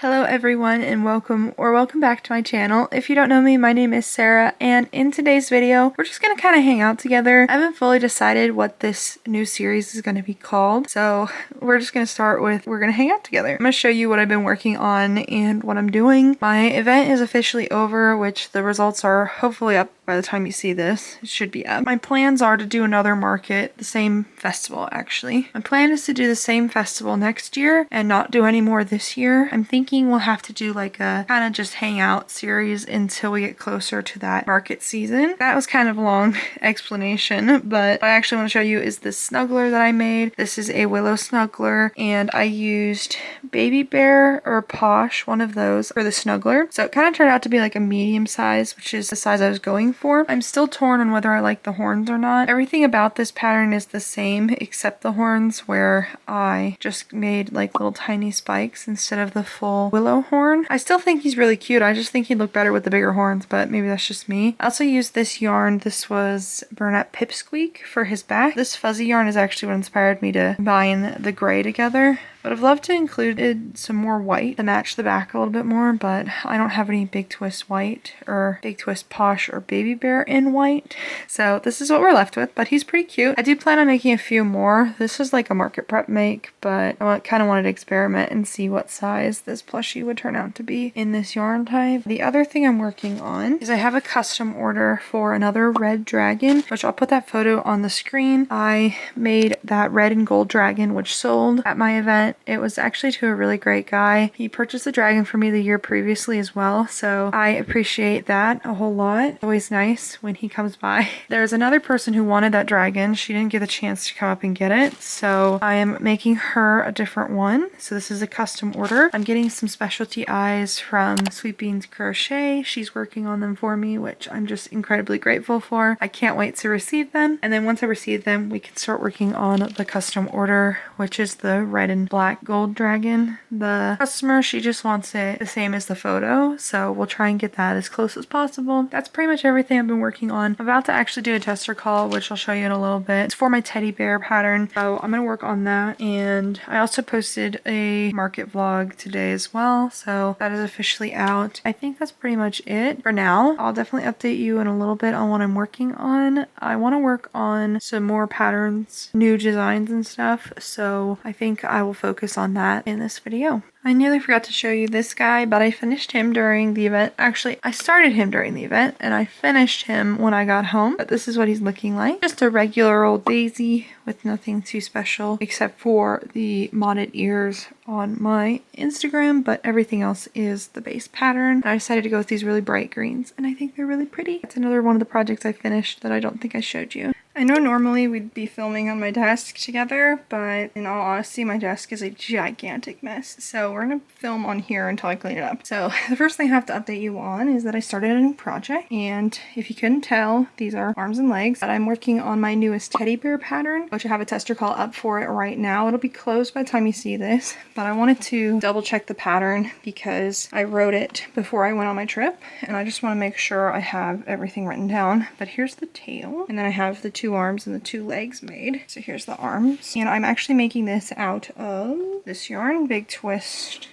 Hello everyone and welcome back to my channel. If you don't know me, my name is Sarah, and in today's video we're just gonna kind of hang out together. I haven't fully decided what this new series is going to be called, so we're just gonna start with we're gonna hang out together. I'm gonna show you what I've been working on and what I'm doing. My event is officially over, which the results are hopefully up by the time you see this. It should be up. My plans are to do another market, the same festival actually. My plan is to do the same festival next year and not do any more this year. I'm thinking we'll have to do like a kind of just hang out series until we get closer to that market season. That was kind of a long explanation, but what I actually want to show you is this snuggler that I made. This is a willow snuggler, and I used Baby Bear or Posh, one of those, for the snuggler. So it kind of turned out to be like a medium size, which is the size I was going for. I'm still torn on whether I like the horns or not. Everything about this pattern is the same except the horns, where I just made like little tiny spikes instead of the full willow horn. I still think he's really cute. I just think he'd look better with the bigger horns, but maybe that's just me. I also used this yarn. This was Bernat Pipsqueak for his back. This fuzzy yarn is actually what inspired me to combine the gray together. But I'd love to include some more white to match the back a little bit more, but I don't have any Big Twist white or Big Twist Posh or Baby Bear in white. So this is what we're left with, but he's pretty cute. I do plan on making a few more. This is like a market prep make, but I kind of wanted to experiment and see what size this plushie would turn out to be in this yarn type. The other thing I'm working on is I have a custom order for another red dragon, which I'll put that photo on the screen. I made that red and gold dragon, which sold at my event. It was actually to a really great guy. He purchased the dragon for me the year previously as well, so I appreciate that a whole lot. It's always nice when he comes by. There's another person who wanted that dragon. She didn't get the chance to come up and get it, so I am making her a different one. So this is a custom order. I'm getting some specialty eyes from Sweet Beans Crochet. She's working on them for me, which I'm just incredibly grateful for. I can't wait to receive them, and then once I receive them, we can start working on the custom order, which is the red and black gold dragon. The customer, she just wants it the same as the photo, so we'll try and get that as close as possible. That's pretty much everything I've been working on. I'm about to actually do a tester call, which I'll show you in a little bit. It's for my teddy bear pattern, so I'm gonna work on that. And I also posted a market vlog today as well, so that is officially out. I think that's pretty much it for now. I'll definitely update you in a little bit on what I'm working on. I want to work on some more patterns, new designs and stuff, so I think I will focus on that in this video. I nearly forgot to show you this guy, but I finished him during the event. Actually, I started him during the event and I finished him when I got home. But this is what he's looking like. Just a regular old daisy with nothing too special except for the modded ears on my Instagram, but everything else is the base pattern. I decided to go with these really bright greens and I think they're really pretty. It's another one of the projects I finished that I don't think I showed you. I know normally we'd be filming on my desk together, but in all honesty, my desk is a gigantic mess. So we're gonna film on here until I clean it up. So the first thing I have to update you on is that I started a new project. And if you couldn't tell, these are arms and legs. But I'm working on my newest teddy bear pattern, which I have a tester call up for it right now. It'll be closed by the time you see this, but I wanted to double check the pattern because I wrote it before I went on my trip. And I just wanna make sure I have everything written down. But here's the tail, and then I have the two arms and the two legs made. So here's the arms, and I'm actually making this out of this yarn, Big Twist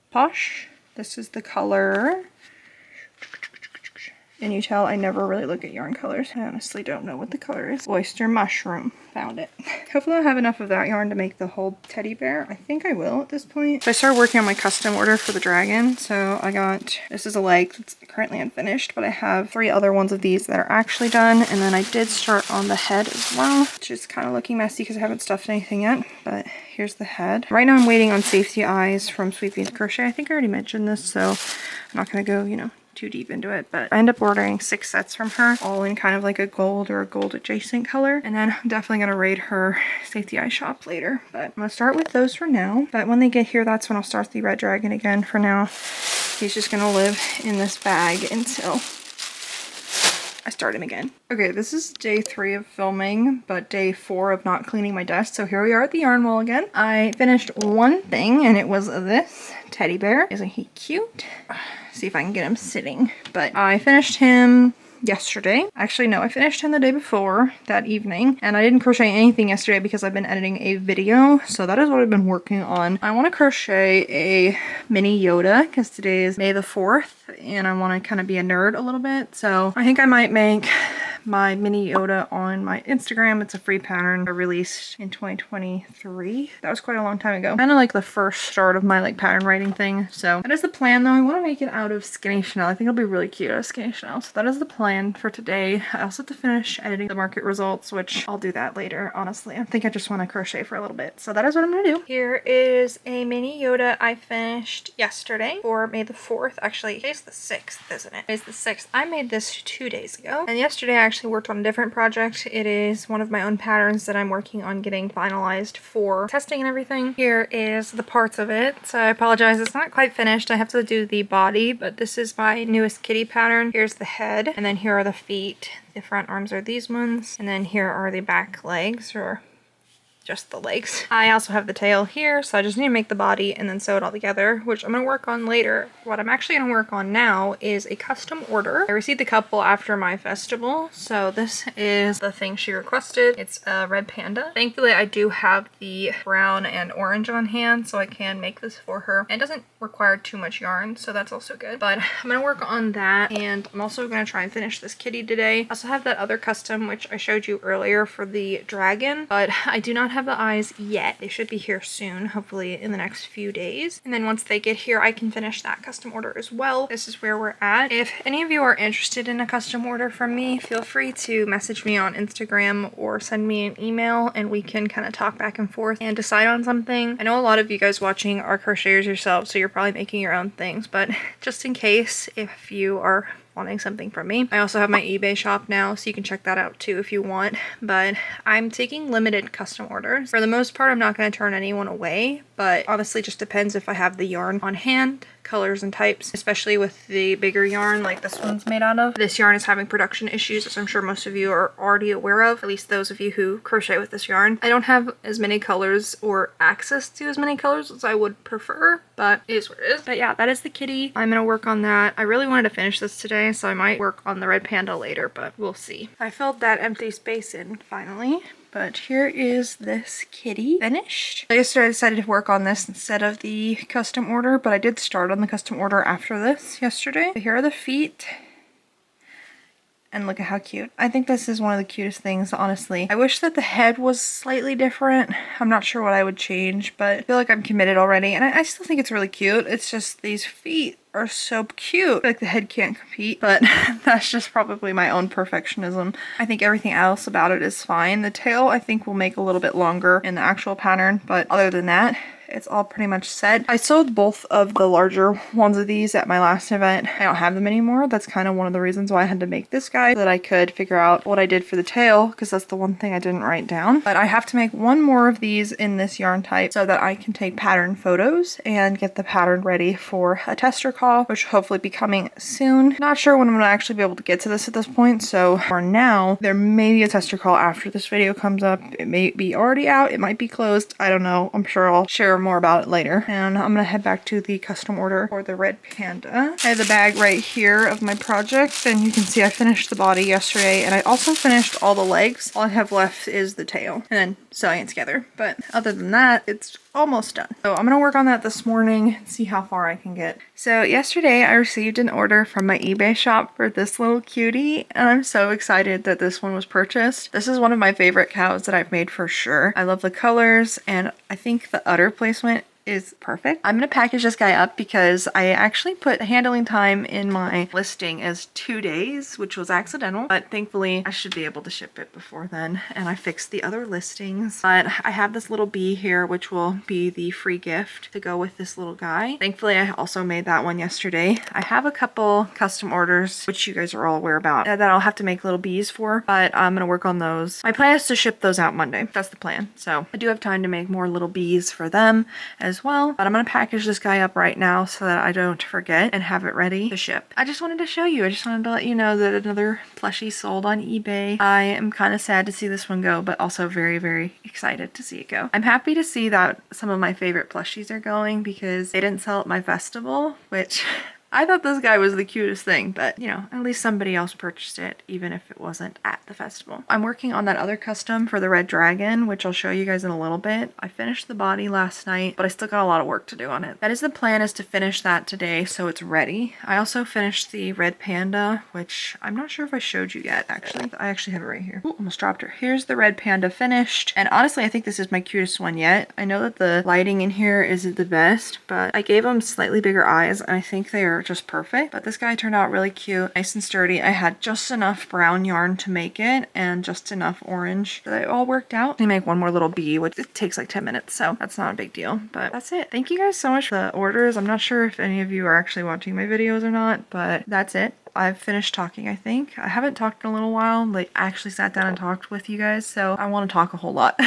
Posh. This is the color, and you tell I never really look at yarn colors. I honestly don't know what the color is. Oyster Mushroom. Found it. Hopefully I'll have enough of that yarn to make the whole teddy bear. I think I will at this point. So I started working on my custom order for the dragon. So I got, this is a leg that's currently unfinished, but I have 3 other ones of these that are actually done. And then I did start on the head as well, which is kind of looking messy because I haven't stuffed anything yet, but here's the head. Right now I'm waiting on safety eyes from Sweet Beans Crochet. I think I already mentioned this, so I'm not gonna go, you know, too deep into it, but I ended up ordering 6 sets from her, all in kind of like a gold or a gold adjacent color, and then I'm definitely gonna raid her safety eye shop later. But I'm gonna start with those for now, but when they get here, that's when I'll start the red dragon again. For now, he's just gonna live in this bag until I start him again. Okay, this is day 3 of filming, but day 4 of not cleaning my desk. So here we are at the yarn wall again. I finished one thing, and it was this teddy bear. Isn't he cute? See if I can get him sitting. But I finished him yesterday. Actually, no, I finished 10 the day before, that evening, and I didn't crochet anything yesterday because I've been editing a video, so that is what I've been working on. I want to crochet a mini Yoda because today is May the 4th, and I want to kind of be a nerd a little bit, so I think I might make my mini Yoda on my Instagram. It's a free pattern I released in 2023. That was quite a long time ago. Kind of like the first start of my like pattern writing thing. So that is the plan though. I want to make it out of skinny Chanel. I think it'll be really cute out of skinny Chanel. So that is the plan for today. I also have to finish editing the market results, which I'll do that later, honestly. I think I just want to crochet for a little bit. So that is what I'm gonna do. Here is a mini Yoda I finished yesterday for May the 4th. Actually, today's the 6th, isn't it? Today's the 6th. I made this 2 days ago. And yesterday I actually worked on a different project. It is one of my own patterns that I'm working on getting finalized for testing and everything. Here is the parts of it. So I apologize, it's not quite finished. I have to do the body, but this is my newest kitty pattern. Here's the head, and then here are the feet. The front arms are these ones, and then here are the back legs, or just the legs. I also have the tail here, so I just need to make the body and then sew it all together, which I'm going to work on later. What I'm actually going to work on now is a custom order. I received a couple after my festival, so this is the thing she requested. It's a red panda. Thankfully, I do have the brown and orange on hand, so I can make this for her. It doesn't require too much yarn, so that's also good. But I'm going to work on that, and I'm also going to try and finish this kitty today. I also have that other custom, which I showed you earlier for the dragon, but I do not have the eyes yet. They should be here soon, hopefully in the next few days. And then once they get here, I can finish that custom order as well. This is where we're at. If any of you are interested in a custom order from me, feel free to message me on Instagram or send me an email, and we can kind of talk back and forth and decide on something. I know a lot of you guys watching are crocheters yourselves, so you're probably making your own things, but just in case, if you are wanting something from me. I also have my eBay shop now, so you can check that out too if you want, but I'm taking limited custom orders. For the most part, I'm not going to turn anyone away, but honestly just depends if I have the yarn on hand, colors and types, especially with the bigger yarn like this one's made out of. This yarn is having production issues, as I'm sure most of you are already aware of, at least those of you who crochet with this yarn. I don't have as many colors or access to as many colors as I would prefer, but it is what it is. But yeah, that is the kitty. I'm gonna work on that. I really wanted to finish this today, so I might work on the red panda later, but we'll see. I filled that empty space in finally. But here is this kitty finished. Yesterday I decided to work on this instead of the custom order, but I did start on the custom order after this yesterday. But here are the feet. And look at how cute. I think this is one of the cutest things, honestly. I wish that the head was slightly different. I'm not sure what I would change, but I feel like I'm committed already. And I still think it's really cute. It's just these feet are so cute. I feel like the head can't compete, but that's just probably my own perfectionism. I think everything else about it is fine. The tail, I think, will make a little bit longer in the actual pattern, but other than that, it's all pretty much set. I sewed both of the larger ones of these at my last event. I don't have them anymore. That's kind of one of the reasons why I had to make this guy, so that I could figure out what I did for the tail, because that's the one thing I didn't write down. But I have to make one more of these in this yarn type so that I can take pattern photos and get the pattern ready for a tester call, which will hopefully be coming soon. Not sure when I'm gonna actually be able to get to this at this point, so for now, there may be a tester call after this video comes up. It may be already out, it might be closed, I don't know. I'm sure I'll share more about it later. And I'm gonna head back to the custom order for the red panda. I have the bag right here of my project, and you can see I finished the body yesterday, and I also finished all the legs. All I have left is the tail, and then sewing it together. But other than that, it's almost done. So I'm gonna work on that this morning and see how far I can get. So yesterday I received an order from my eBay shop for this little cutie, and I'm so excited that this one was purchased. This is one of my favorite cows that I've made for sure. I love the colors, and I think the udder placement is perfect. I'm gonna package this guy up because I actually put the handling time in my listing as 2 days, which was accidental, but thankfully I should be able to ship it before then, and I fixed the other listings. But I have this little bee here, which will be the free gift to go with this little guy. Thankfully I also made that one yesterday. I have a couple custom orders, which you guys are all aware about, that I'll have to make little bees for, but I'm gonna work on those. My plan is to ship those out Monday. That's the plan. So I do have time to make more little bees for them as well, but I'm gonna package this guy up right now so that I don't forget and have it ready to ship. I just wanted to show you. I just wanted to let you know that another plushie sold on eBay. I am kind of sad to see this one go, but also very, very excited to see it go. I'm happy to see that some of my favorite plushies are going because they didn't sell at my festival, which I thought this guy was the cutest thing, but you know, at least somebody else purchased it, even if it wasn't at the festival. I'm working on that other custom for the red dragon, which I'll show you guys in a little bit. I finished the body last night, but I still got a lot of work to do on it. That is the plan, is to finish that today so it's ready. I also finished the red panda, which I'm not sure if I showed you yet, actually. I actually have it right here. Ooh, almost dropped her. Here's the red panda finished. And honestly, I think this is my cutest one yet. I know that the lighting in here isn't the best, but I gave them slightly bigger eyes and I think they are just perfect. But this guy turned out really cute, nice and sturdy. I had just enough brown yarn to make it and just enough orange. So it all worked out. I make one more little bee, which it takes like 10 minutes, so that's not a big deal. But that's it. Thank you guys so much for the orders. I'm not sure if any of you are actually watching my videos or not, but that's it. I've finished talking, I think. I haven't talked in a little while, like actually sat down and talked with you guys, so I want to talk a whole lot.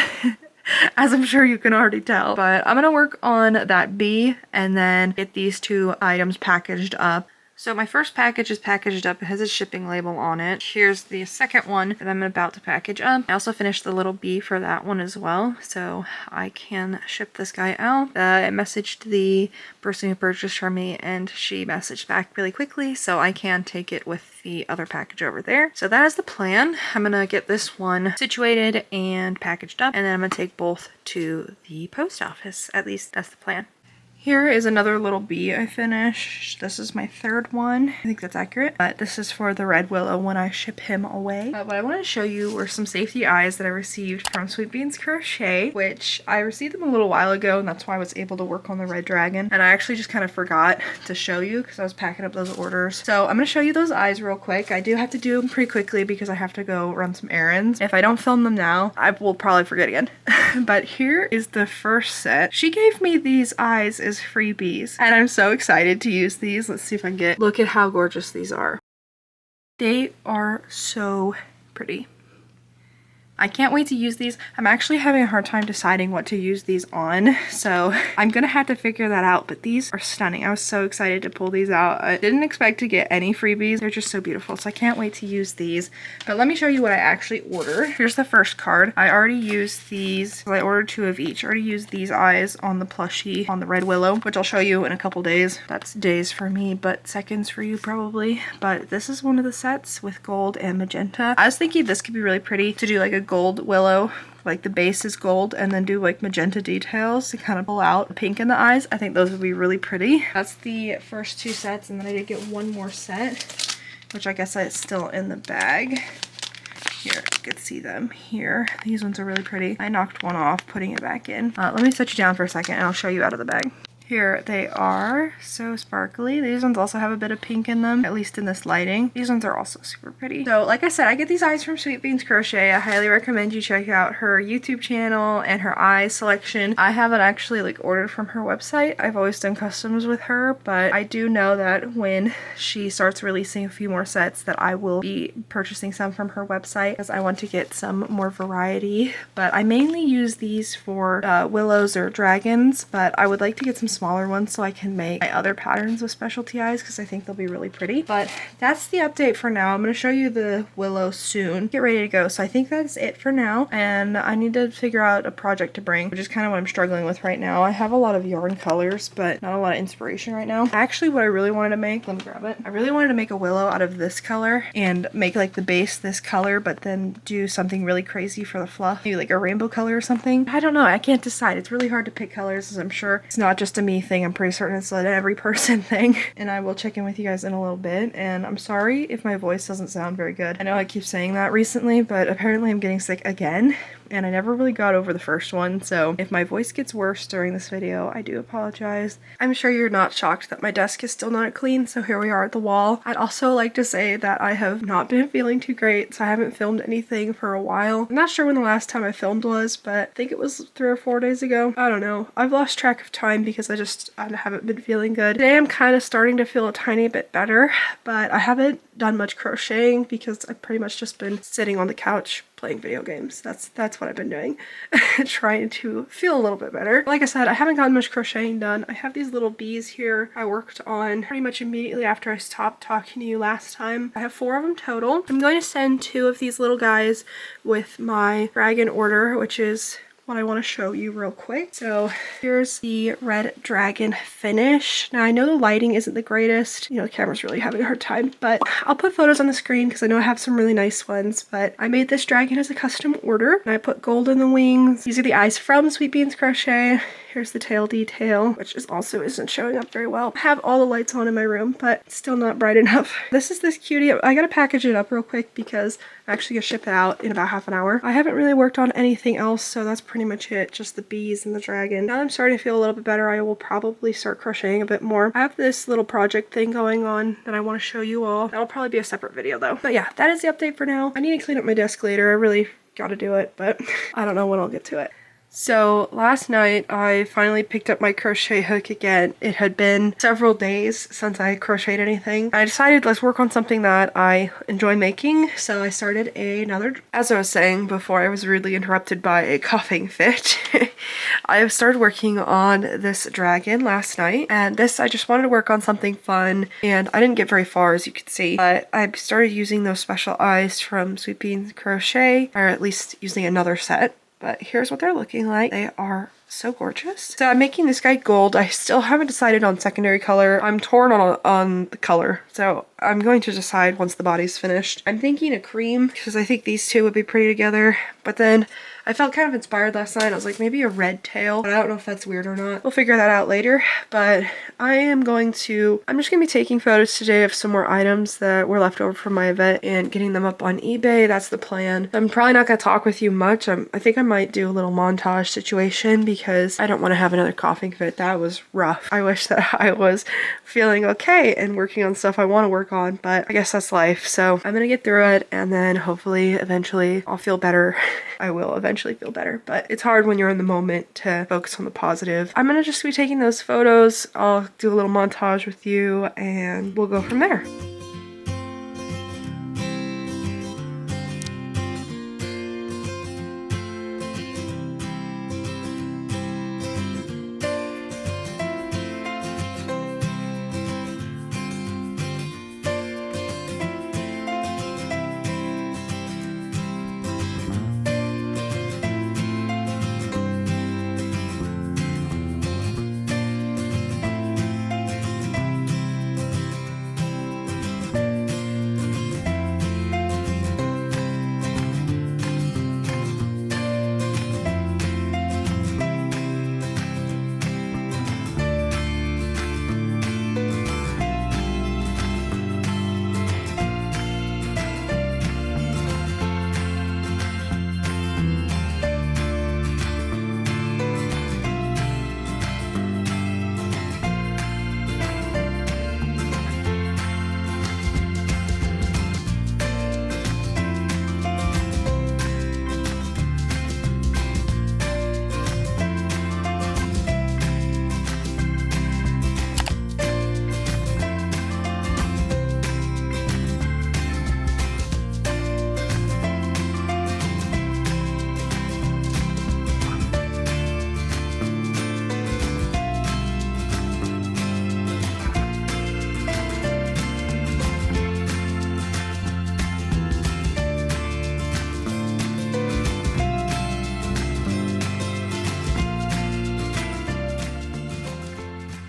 As I'm sure you can already tell. But I'm gonna work on that bee and then get these two items packaged up. So my first package is packaged up. It has a shipping label on it. Here's the second one that I'm about to package up. I also finished the little bee for that one as well, so I can ship this guy out. I messaged the person who purchased from me and she messaged back really quickly, so I can take it with the other package over there. So that is the plan. I'm gonna get this one situated and packaged up, and then I'm gonna take both to the post office. At least that's the plan. Here is another little bee I finished. This is my third one. I think that's accurate. But this is for the red willow when I ship him away. What I wanted to show you were some safety eyes that I received from Sweet Beans Crochet, which I received them a little while ago, and that's why I was able to work on the red dragon. And I actually just kind of forgot to show you because I was packing up those orders. So I'm going to show you those eyes real quick. I do have to do them pretty quickly because I have to go run some errands. If I don't film them now, I will probably forget again. But here is the first set. She gave me these eyes as freebies and I'm so excited to use these. Let's see if I can get, look at how gorgeous these are. They are so pretty. I can't wait to use these. I'm actually having a hard time deciding what to use these on, so I'm gonna have to figure that out, but these are stunning. I was so excited to pull these out. I didn't expect to get any freebies. They're just so beautiful, so I can't wait to use these. But let me show you what I actually ordered. Here's the first card. I already used these. I ordered 2 of each. I already used these eyes on the plushie, on the red willow, which I'll show you in a couple days. That's days for me, but seconds for you probably. But this is one of the sets with gold and magenta. I was thinking this could be really pretty to do like a gold willow, like the base is gold, and then do like magenta details to kind of pull out pink in the eyes. I think those would be really pretty. That's the first 2 sets, and then I did get one more set, which I guess is still in the bag. Here, you can see them here. These ones are really pretty. I knocked one off putting it back in. Let me set you down for a second and I'll show you out of the bag. Here they are, so sparkly. These ones also have a bit of pink in them, at least in this lighting. These ones are also super pretty. So like I said, I get these eyes from Sweet Beans Crochet. I highly recommend you check out her YouTube channel and her eye selection. I haven't actually like ordered from her website. I've always done customs with her, but I do know that when she starts releasing a few more sets that I will be purchasing some from her website because I want to get some more variety. But I mainly use these for willows or dragons, but I would like to get some smaller ones so I can make my other patterns with specialty eyes because I think they'll be really pretty. But that's the update for now. I'm going to show you the willow soon. Get ready to go. So I think that's it for now, and I need to figure out a project to bring, which is kind of what I'm struggling with right now. I have a lot of yarn colors, but not a lot of inspiration right now. Actually, what I really wanted to make, let me grab it. I really wanted to make a willow out of this color and make like the base this color, but then do something really crazy for the fluff. Maybe like a rainbow color or something. I don't know. I can't decide. It's really hard to pick colors, as I'm sure it's not just a me thing. I'm pretty certain it's an every person thing. And I will check in with you guys in a little bit. And I'm sorry if my voice doesn't sound very good. I know I keep saying that recently, but apparently I'm getting sick again. And I never really got over the first one, so if my voice gets worse during this video, I do apologize. I'm sure you're not shocked that my desk is still not clean, so here we are at the wall. I'd also like to say that I have not been feeling too great, so I haven't filmed anything for a while. I'm not sure when the last time I filmed was, but I think it was 3 or 4 days ago. I don't know. I've lost track of time because I haven't been feeling good. Today I'm kind of starting to feel a tiny bit better, but I haven't done much crocheting because I've pretty much just been sitting on the couch playing video games. That's what I've been doing. Trying to feel a little bit better. Like I said, I haven't gotten much crocheting done. I have these little bees here I worked on pretty much immediately after I stopped talking to you last time. I have 4 of them total. I'm going to send 2 of these little guys with my dragon order, which is what I want to show you real quick. So here's the red dragon finish. Now I know the lighting isn't the greatest, you know, the camera's really having a hard time, but I'll put photos on the screen because I know I have some really nice ones. But I made this dragon as a custom order, and I put gold in the wings. These are the eyes from Sweet Beans Crochet. Here's the tail detail, which is also isn't showing up very well. I have all the lights on in my room, but it's still not bright enough. This is this cutie. I gotta package it up real quick because I'm actually gonna ship it out in about half an hour. I haven't really worked on anything else, so that's pretty much it. Just the bees and the dragon. Now I'm starting to feel a little bit better. I will probably start crocheting a bit more. I have this little project thing going on that I want to show you all. That'll probably be a separate video though. But yeah, that is the update for now. I need to clean up my desk later. I really gotta do it, but I don't know when I'll get to it. So last night I finally picked up my crochet hook again. It had been several days since I crocheted anything. I decided let's work on something that I enjoy making, so I started another. As I was saying before, I was rudely interrupted by a coughing fit. I started working on this dragon last night, and this I just wanted to work on something fun, and I didn't get very far as you can see, but I started using those special eyes from Sweet Beans Crochet, or at least using another set. But here's what they're looking like. They are so gorgeous. So I'm making this guy gold. I still haven't decided on secondary color. I'm torn on the color. So I'm going to decide once the body's finished. I'm thinking a cream because I think these two would be pretty together. But then I felt kind of inspired last night. I was like, maybe a red tail, but I don't know if that's weird or not. We'll figure that out later. But I'm just gonna be taking photos today of some more items that were left over from my event and getting them up on eBay. That's the plan. I'm probably not gonna talk with you much. I think I might do a little montage situation because I don't want to have another coughing fit. That was rough. I wish that I was feeling okay and working on stuff I want to work on, but I guess that's life. So I'm gonna get through it, and then hopefully eventually I'll feel better. I will eventually feel better, but it's hard when you're in the moment to focus on the positive. I'm gonna just be taking those photos. I'll do a little montage with you and we'll go from there.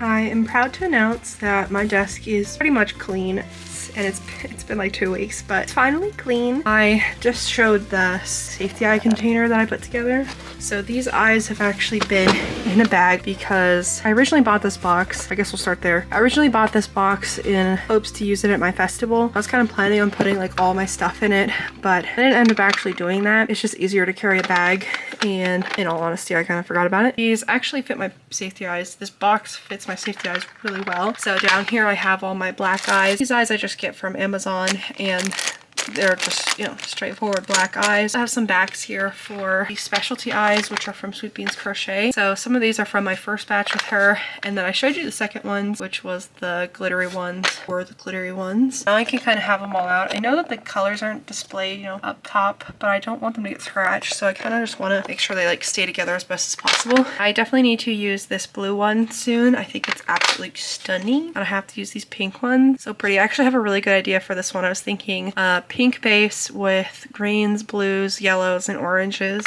I am proud to announce that my desk is pretty much clean, and it's been like 2 weeks, but it's finally clean. I just showed the safety eye container that I put together. So these eyes have actually been in a bag because I originally bought this box. I guess we'll start there. I originally bought this box in hopes to use it at my festival. I was kind of planning on putting like all my stuff in it, but I didn't end up actually doing that. It's just easier to carry a bag, and in all honesty, I kind of forgot about it. These actually fit my safety eyes. This box fits my safety eyes really well. So down here I have all my black eyes. These eyes I just get from Amazon, and they're just, you know, straightforward black eyes. I have some backs here for the specialty eyes, which are from Sweet Beans Crochet. So some of these are from my first batch with her, and then I showed you the second ones, which was the glittery ones, or the glittery ones. Now I can kind of have them all out. I know that the colors aren't displayed, you know, up top, but I don't want them to get scratched, so I kind of just want to make sure they like stay together as best as possible. I definitely need to use this blue one soon. I think it's absolutely stunning. And I have to use these pink ones. So pretty. I actually have a really good idea for this one. I was thinking pink base with greens, blues, yellows, and oranges.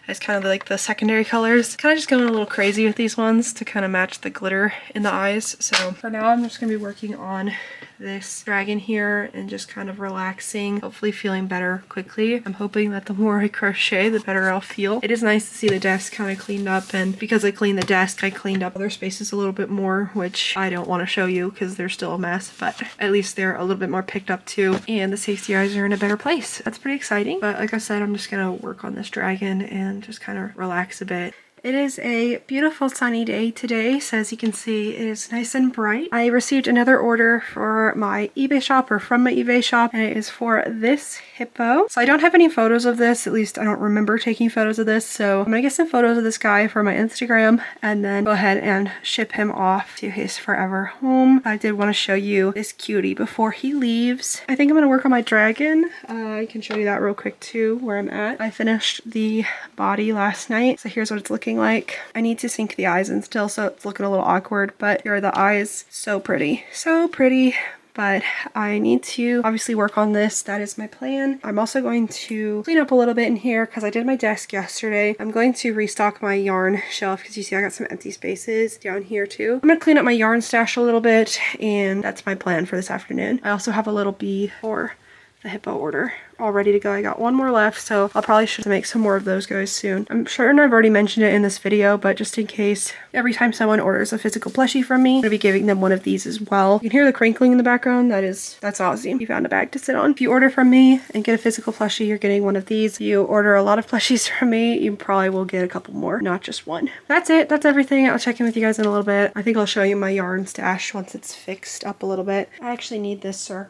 as kind of like the secondary colors. Kind of just going a little crazy with these ones to kind of match the glitter in the eyes. So for now, I'm just going to be working on this dragon here and just kind of relaxing, hopefully feeling better quickly. I'm hoping that the more I crochet, the better I'll feel. It is nice to see the desk kind of cleaned up, and because I cleaned the desk, I cleaned up other spaces a little bit more, which I don't want to show you because they're still a mess, but at least they're a little bit more picked up too, and the safety eyes are in a better place. That's pretty exciting. But like I said, I'm just gonna work on this dragon and just kind of relax a bit. It is a beautiful sunny day today, so as you can see, it is nice and bright. I received another order for my eBay shop, or from my eBay shop, and it is for this hippo. So I don't have any photos of this, at least I don't remember taking photos of this, so I'm gonna get some photos of this guy for my Instagram and then go ahead and ship him off to his forever home. I did want to show you this cutie before he leaves. I think I'm gonna work on my dragon. I can show you that real quick too, where I'm at. I finished the body last night, so here's what it's looking like. I need to sink the eyes in still, so it's looking a little awkward, but here are the eyes. So pretty. So pretty. But I need to obviously work on this. That is my plan. I'm also going to clean up a little bit in here because I did my desk yesterday. I'm going to restock my yarn shelf because you see I got some empty spaces down here too. I'm going to clean up my yarn stash a little bit, and that's my plan for this afternoon. I also have a little bee for the hippo order all ready to go. I got one more left, so I'll probably should make some more of those guys soon. I'm sure I've already mentioned it in this video, but just in case, every time someone orders a physical plushie from me, I'm gonna be giving them one of these as well. You can hear the crinkling in the background. That's awesome. You found a bag to sit on. If you order from me and get a physical plushie, you're getting one of these. If you order a lot of plushies from me, you probably will get a couple more, not just one. That's it. That's everything. I'll check in with you guys in a little bit. I think I'll show you my yarn stash once it's fixed up a little bit. I actually need this, sir.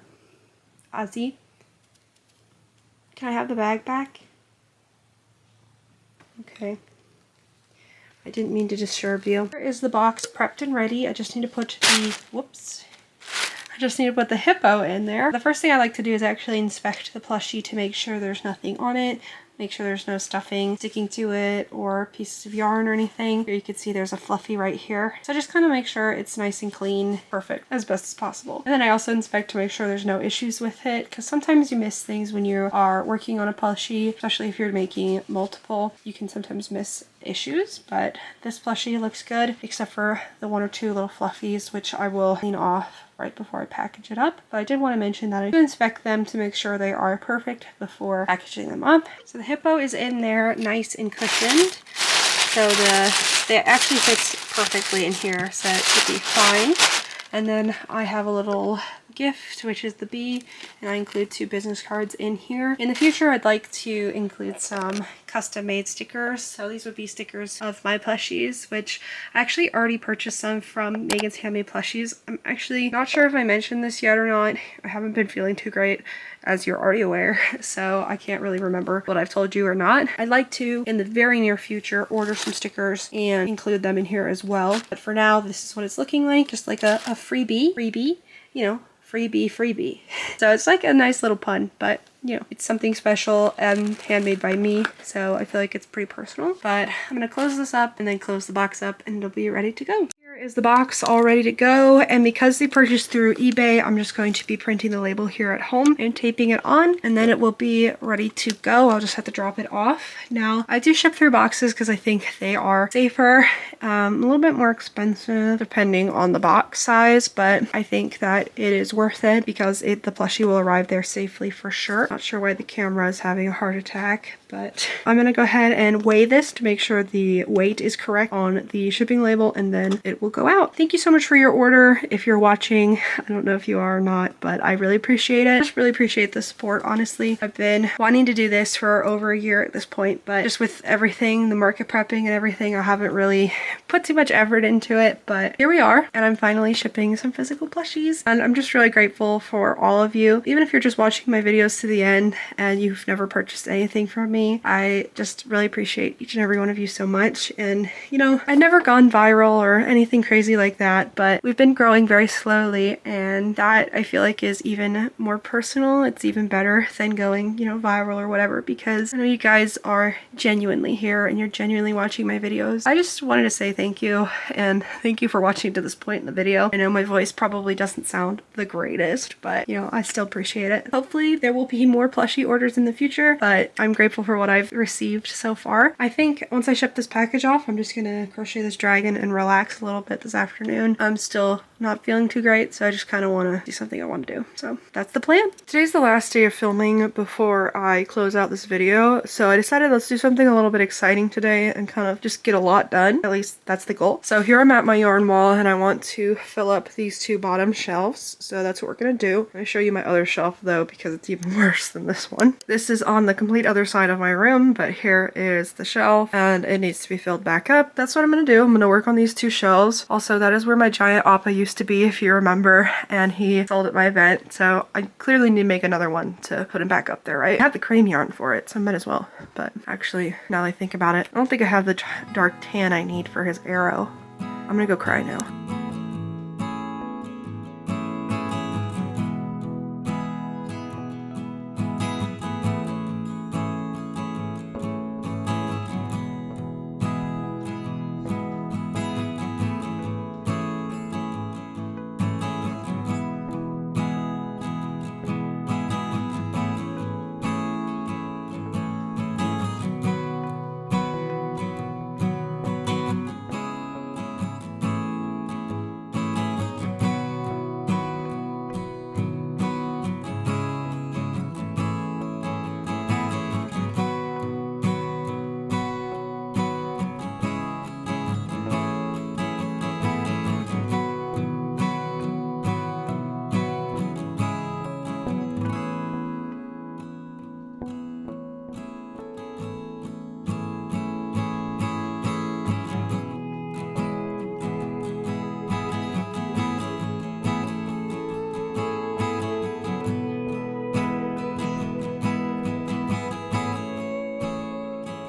Ozzy. Can I have the bag back? Okay. I didn't mean to disturb you. Here is the box prepped and ready. I just need to put the, whoops. I just need to put the hippo in there. The first thing I like to do is actually inspect the plushie to make sure there's nothing on it. Make sure there's no stuffing sticking to it or pieces of yarn or anything. Here you can see there's a fluffy right here. So just kind of make sure it's nice and clean, perfect, as best as possible. And then I also inspect to make sure there's no issues with it, because sometimes you miss things when you are working on a plushie, especially if you're making multiple. You can sometimes miss issues, but this plushie looks good, except for the one or two little fluffies, which I will clean off right before I package it up. But I did want to mention that I do inspect them to make sure they are perfect before packaging them up. So the hippo is in there nice and cushioned. So it actually fits perfectly in here, so it should be fine. And then I have a little gift, which is the bee, and I include 2 business cards in here. In the future, I'd like to include some custom made stickers. So these would be stickers of my plushies, which I actually already purchased some from Megan's Handmade Plushies. I'm actually not sure if I mentioned this yet or not. I haven't been feeling too great, as you're already aware, so I can't really remember what I've told you or not. I'd like to, in the very near future, order some stickers and include them in here as well. But for now, this is what it's looking like, just like a freebie, you know, freebie. So it's like a nice little pun, but you know, it's something special and handmade by me, so I feel like it's pretty personal. But I'm gonna close this up and then close the box up, and it'll be ready to go. Here is the box all ready to go, and because they purchased through eBay, I'm just going to be printing the label here at home and taping it on, and then it will be ready to go. I'll just have to drop it off. Now, I do ship through boxes because I think they are safer, a little bit more expensive depending on the box size, but I think that it is worth it because the plushie will arrive there safely for sure. Not sure why the camera is having a heart attack, but I'm gonna go ahead and weigh this to make sure the weight is correct on the shipping label, and then it will go out. Thank you so much for your order. If you're watching, I don't know if you are or not, but I really appreciate it. I just really appreciate the support, honestly. I've been wanting to do this for over a year at this point, but just with everything, the market prepping and everything, I haven't really put too much effort into it, but here we are, and I'm finally shipping some physical plushies, and I'm just really grateful for all of you. Even if you're just watching my videos to the end and you've never purchased anything from me, I just really appreciate each and every one of you so much. And you know, I've never gone viral or anything anything crazy like that, but we've been growing very slowly, and that I feel like is even more personal. It's even better than going, you know, viral or whatever, because I know you guys are genuinely here and you're genuinely watching my videos. I just wanted to say thank you, and thank you for watching to this point in the video. I know my voice probably doesn't sound the greatest, but you know, I still appreciate it. Hopefully there will be more plushie orders in the future, but I'm grateful for what I've received so far. I think once I ship this package off, I'm just gonna crochet this dragon and relax a little bit this afternoon. I'm still not feeling too great, so I just kind of want to do something I want to do. So that's the plan. Today's the last day of filming before I close out this video, so I decided let's do something a little bit exciting today and kind of just get a lot done. At least that's the goal. So here I'm at my yarn wall, and I want to fill up these two bottom shelves, so that's what we're gonna do. I'm gonna show you my other shelf though, because it's even worse than this one. This is on the complete other side of my room, but here is the shelf, and it needs to be filled back up. That's what I'm gonna do. I'm gonna work on these two shelves. Also, that is where my giant appa used to be, if you remember, and he sold at my event, so I clearly need to make another one to put him back up there, right? I have the cream yarn for it, so I might as well. But actually, now that I think about it, I don't think I have the dark tan I need for his arrow. I'm gonna go cry now.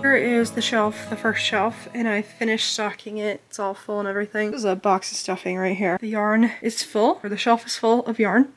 Here is the shelf, the first shelf, and I finished stocking it. It's all full and everything. This is a box of stuffing right here. The yarn is full, or the shelf is full of yarn.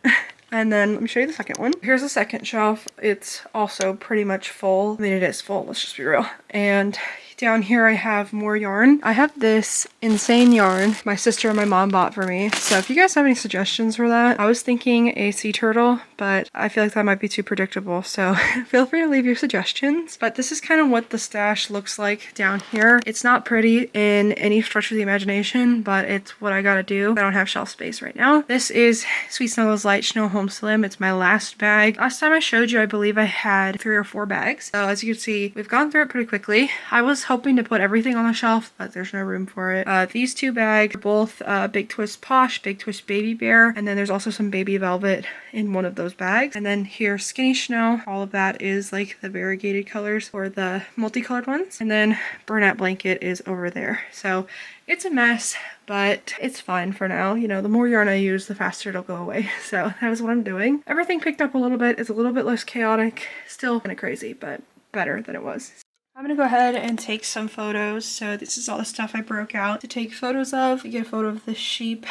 And then let me show you the second one. Here's the second shelf. It's also pretty much full. I mean, it is full, let's just be real. And down here I have more yarn. I have this insane yarn my sister and my mom bought for me. So if you guys have any suggestions for that, I was thinking a sea turtle, but I feel like that might be too predictable. So feel free to leave your suggestions. But this is kind of what the stash looks like down here. It's not pretty in any stretch of the imagination, but it's what I gotta do. I don't have shelf space right now. This is Sweet Snuggles Light Snow Home Slim. It's my last bag. Last time I showed you, I believe I had 3 or 4 bags. So as you can see, we've gone through it pretty quickly. I was hoping to put everything on the shelf, but there's no room for it. These 2 bags are both Big Twist Posh, Big Twist Baby Bear, and then there's also some Baby Velvet in one of those bags. And then here, Skinny Snow. All of that is like the variegated colors or the multicolored ones. And then Burnout Blanket is over there. So it's a mess, but it's fine for now. You know, the more yarn I use, the faster it'll go away. So that is what I'm doing. Everything picked up a little bit. It's a little bit less chaotic. Still kind of crazy, but better than it was. I'm gonna go ahead and take some photos. So this is all the stuff I broke out to take photos of. Get a photo of the sheep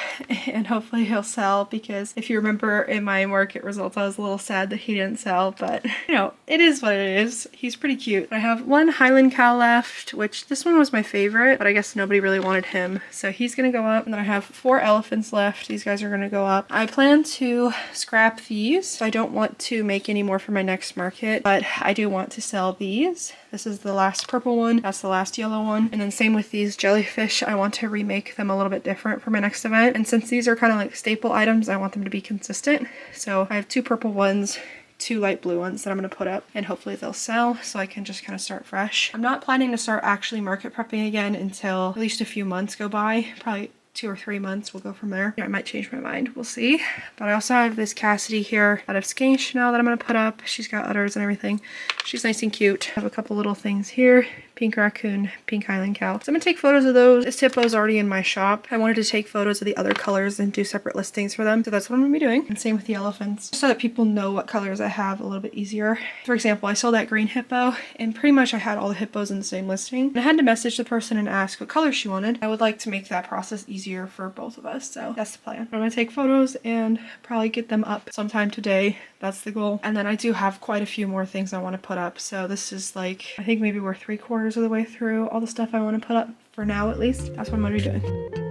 and hopefully he'll sell, because if you remember in my market results, I was a little sad that he didn't sell, but you know, it is what it is. He's pretty cute. I have 1 Highland cow left, which this one was my favorite, but I guess nobody really wanted him. So he's gonna go up. And then I have 4 elephants left. These guys are gonna go up. I plan to scrap these. I don't want to make any more for my next market, but I do want to sell these. This is the last purple one. That's the last yellow one. And then same with these jellyfish. I want to remake them a little bit different for my next event. And since these are kind of like staple items, I want them to be consistent. So I have 2 purple ones, 2 light blue ones that I'm going to put up, and hopefully they'll sell so I can just kind of start fresh. I'm not planning to start actually market prepping again until at least a few months go by. Probably 2 or 3 months, we'll go from there. I might change my mind, we'll see. But I also have this Cassidy here out of Skinny Chanel that I'm gonna put up. She's got udders and everything. She's nice and cute. I have a couple little things here, pink raccoon, pink Highland cow. So I'm gonna take photos of those. This hippo is already in my shop. I wanted to take photos of the other colors and do separate listings for them. So that's what I'm gonna be doing. And same with the elephants, so that people know what colors I have a little bit easier. For example, I sold that green hippo and pretty much I had all the hippos in the same listing. And I had to message the person and ask what color she wanted. I would like to make that process easier for both of us. So that's the plan. I'm gonna take photos and probably get them up sometime today. That's the goal. And then I do have quite a few more things I want to put up. So this is like, I think maybe we're 3/4 of the way through all the stuff I want to put up for now, at least. That's what I'm going to be doing.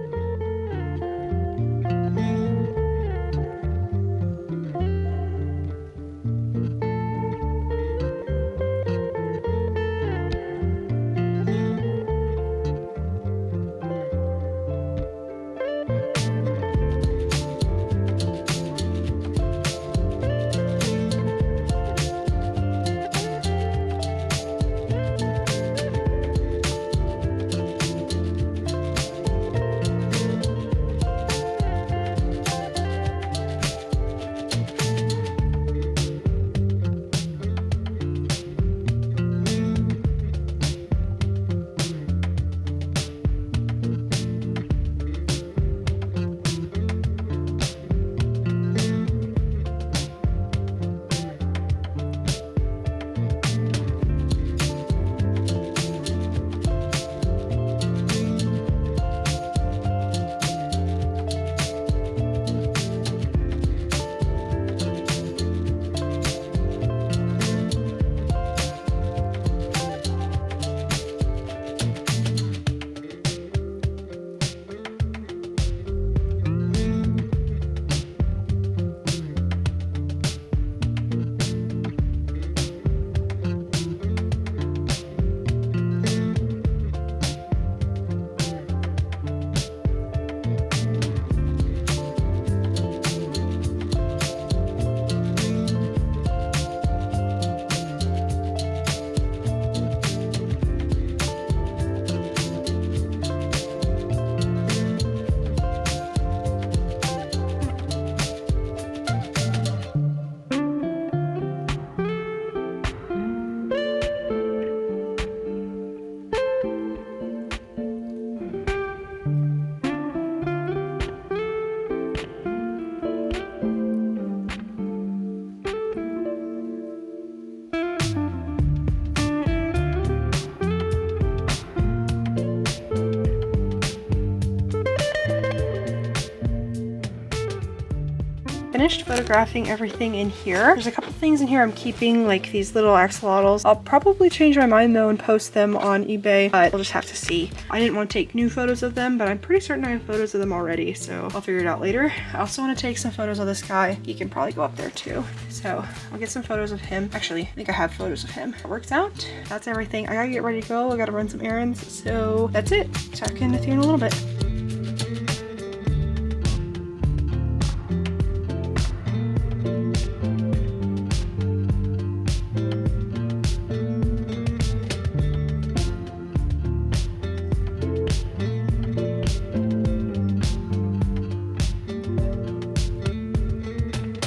Finished photographing everything in here. There's a couple things in here I'm keeping, like these little axolotls. I'll probably change my mind though and post them on eBay, but we'll just have to see. I didn't want to take new photos of them, but I'm pretty certain I have photos of them already, so I'll figure it out later. I also want to take some photos of this guy. He can probably go up there too. So I'll get some photos of him. Actually, I think I have photos of him. It works out. That's everything. I gotta get ready to go. I gotta run some errands. So that's it. Check in with you in a little bit.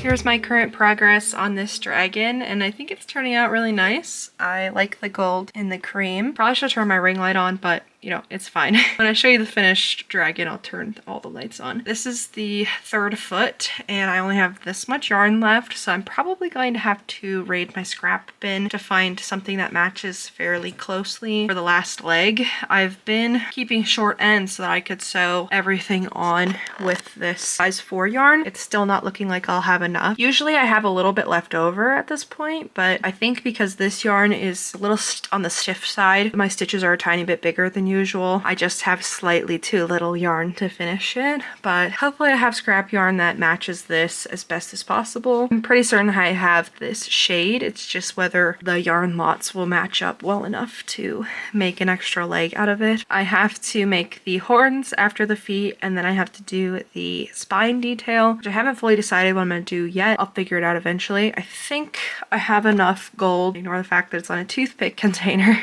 Here's my current progress on this dragon, and I think it's turning out really nice. I like the gold and the cream. Probably should turn my ring light on, but you know, it's fine. When I show you the finished dragon, I'll turn all the lights on. This is the 3rd foot, and I only have this much yarn left, so I'm probably going to have to raid my scrap bin to find something that matches fairly closely for the last leg. I've been keeping short ends so that I could sew everything on with this size 4 yarn. It's still not looking like I'll have enough. Usually I have a little bit left over at this point, but I think because this yarn is a little on the stiff side, my stitches are a tiny bit bigger than usual. I just have slightly too little yarn to finish it, but hopefully I have scrap yarn that matches this as best as possible. I'm pretty certain I have this shade. It's just whether the yarn lots will match up well enough to make an extra leg out of it. I have to make the horns after the feet, and then I have to do the spine detail, which I haven't fully decided what I'm going to do yet. I'll figure it out eventually. I think I have enough gold, ignore the fact that it's on a toothpick container,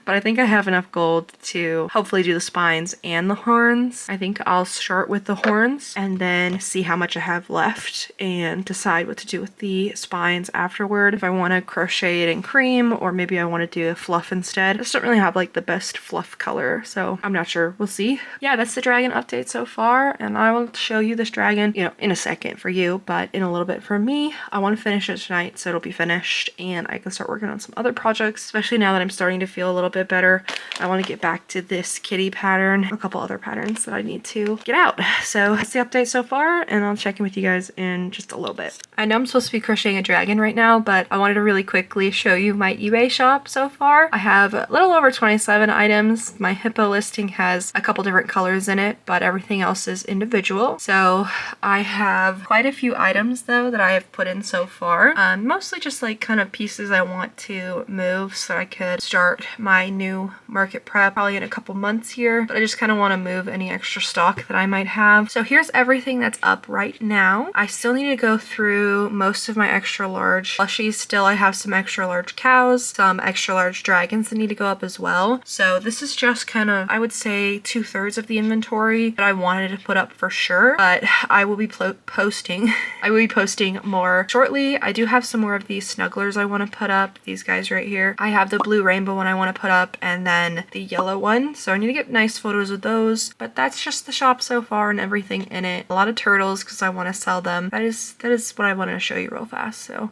but I think I have enough gold to to hopefully do the spines and the horns. I think I'll start with the horns and then see how much I have left and decide what to do with the spines afterward. If I want to crochet it in cream or maybe I want to do a fluff instead. I just don't really have like the best fluff color, so I'm not sure. We'll see. Yeah, that's the dragon update so far, and I will show you this dragon, you know, in a second for you, but in a little bit for me. I want to finish it tonight so it'll be finished and I can start working on some other projects, especially now that I'm starting to feel a little bit better. I want to get back to this kitty pattern, a couple other patterns that I need to get out. So that's the update so far, and I'll check in with you guys in just a little bit. I know I'm supposed to be crocheting a dragon right now, but I wanted to really quickly show you my eBay shop so far. I have a little over 27 items. My hippo listing has a couple different colors in it, but everything else is individual. So I have quite a few items though that I have put in so far. Mostly just like kind of pieces I want to move so I could start my new market prep probably in a couple months here, but I just kind of want to move any extra stock that I might have. So here's everything that's up right now. I still need to go through most of my extra large plushies. Still, I have some extra large cows, some extra large dragons that need to go up as well. So this is just kind of, I would say, 2/3 of the inventory that I wanted to put up for sure, but I will be posting more shortly. I do have some more of these snugglers I want to put up, these guys right here. I have the blue rainbow one I want to put up and then the yellow one, so I need to get nice photos of those, but that's just the shop so far and everything in it. A lot of turtles because I want to sell them. That is what I wanted to show you real fast. So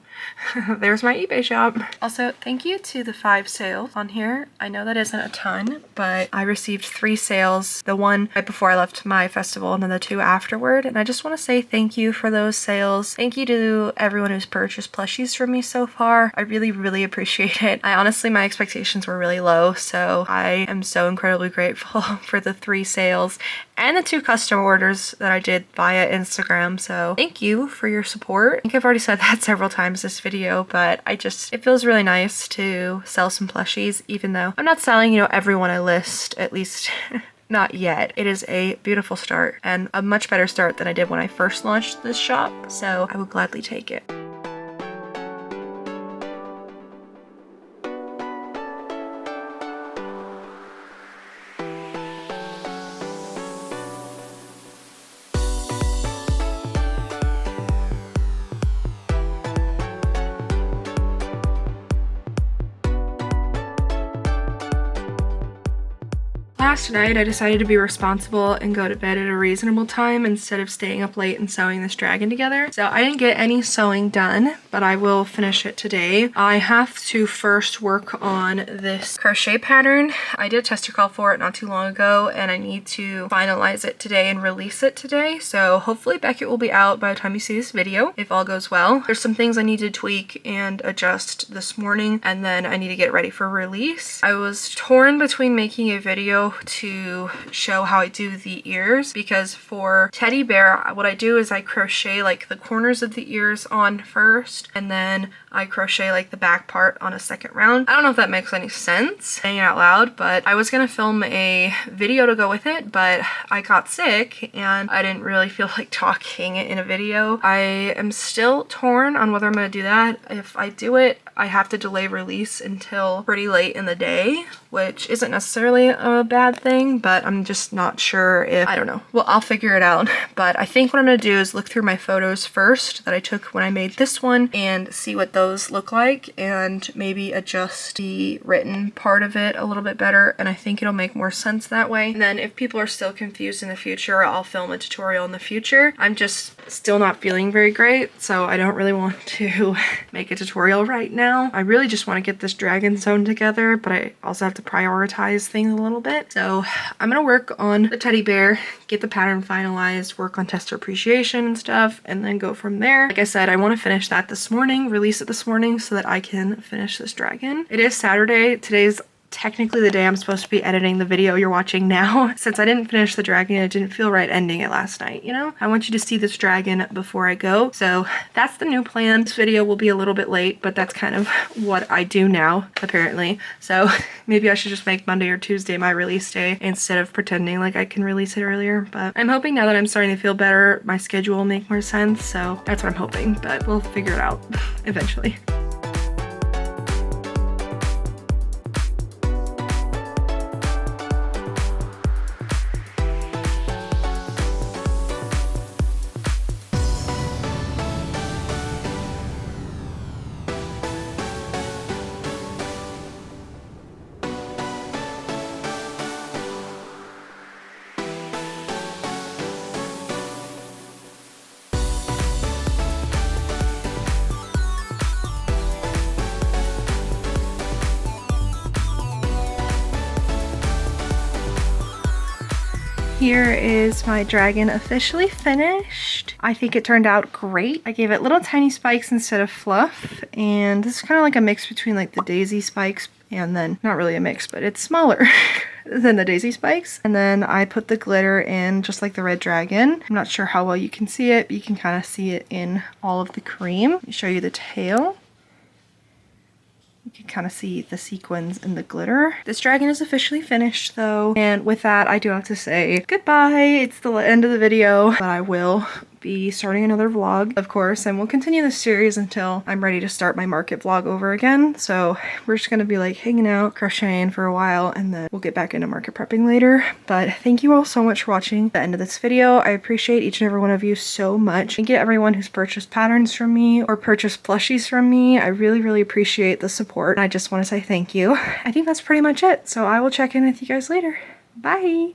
there's my eBay shop. Also, thank you to the 5 sales on here. I know that isn't a ton, but I received 3 sales, the one right before I left my festival and then the 2 afterward, and I just want to say thank you for those sales. Thank you to everyone who's purchased plushies from me so far. I really appreciate it. Honestly, my expectations were really low, so I am so incredibly grateful for the 3 sales and the 2 custom orders that I did via Instagram. So thank you for your support. I think I've already said that several times this video, but it feels really nice to sell some plushies, even though I'm not selling, you know, everyone I list, at least not yet. It is a beautiful start and a much better start than I did when I first launched this shop, so I would gladly take it. Last night, I decided to be responsible and go to bed at a reasonable time instead of staying up late and sewing this dragon together. So I didn't get any sewing done, but I will finish it today. I have to first work on this crochet pattern. I did a tester call for it not too long ago, and I need to finalize it today and release it today. So hopefully Beckett will be out by the time you see this video, if all goes well. There's some things I need to tweak and adjust this morning, and then I need to get ready for release. I was torn between making a video to show how I do the ears, because for teddy bear, what I do is I crochet like the corners of the ears on first, and then I crochet like the back part on a second round. I don't know if that makes any sense saying it out loud, but I was gonna film a video to go with it, but I got sick and I didn't really feel like talking in a video. I am still torn on whether I'm gonna do that. If I do it, I have to delay release until pretty late in the day, which isn't necessarily a bad thing, but I'm just not sure if, I don't know. Well, I'll figure it out. But I think what I'm gonna do is look through my photos first that I took when I made this one and see what those look like, and maybe adjust the written part of it a little bit better, and I think it'll make more sense that way. And then if people are still confused in the future, I'll film a tutorial in the future. I'm just still not feeling very great, so I don't really want to make a tutorial right now. I really just want to get this dragon sewn together, but I also have to prioritize things a little bit. So I'm gonna work on the teddy bear, get the pattern finalized, work on tester appreciation and stuff, and then go from there. Like I said, I want to finish that this morning, release it this morning so that I can finish this dragon. It is Saturday. Today's technically the day I'm supposed to be editing the video you're watching now. Since I didn't finish the dragon, it didn't feel right ending it last night, you know? I want you to see this dragon before I go. So that's the new plan. This video will be a little bit late, but that's kind of what I do now, apparently. So maybe I should just make Monday or Tuesday my release day instead of pretending like I can release it earlier. But I'm hoping now that I'm starting to feel better, my schedule will make more sense. So that's what I'm hoping, but we'll figure it out eventually. Here is my dragon officially finished. I think it turned out great. I gave it little tiny spikes instead of fluff, and this is kind of like a mix between like the daisy spikes and then not really a mix, but it's smaller than the daisy spikes. And then I put the glitter in just like the red dragon. I'm not sure how well you can see it, but you can kind of see it in all of the cream. Let me show you the tail. You can kind of see the sequins and the glitter. This dragon is officially finished though. And with that, I do have to say goodbye. It's the end of the video, but I will be starting another vlog, of course, and we'll continue this series until I'm ready to start my market vlog over again. So we're just gonna be like hanging out, crocheting for a while, and then we'll get back into market prepping later. But thank you all so much for watching the end of this video. I appreciate each and every one of you so much. Thank you to everyone who's purchased patterns from me or purchased plushies from me. I really appreciate the support. I just want to say thank you. I think that's pretty much it. So I will check in with you guys later. Bye!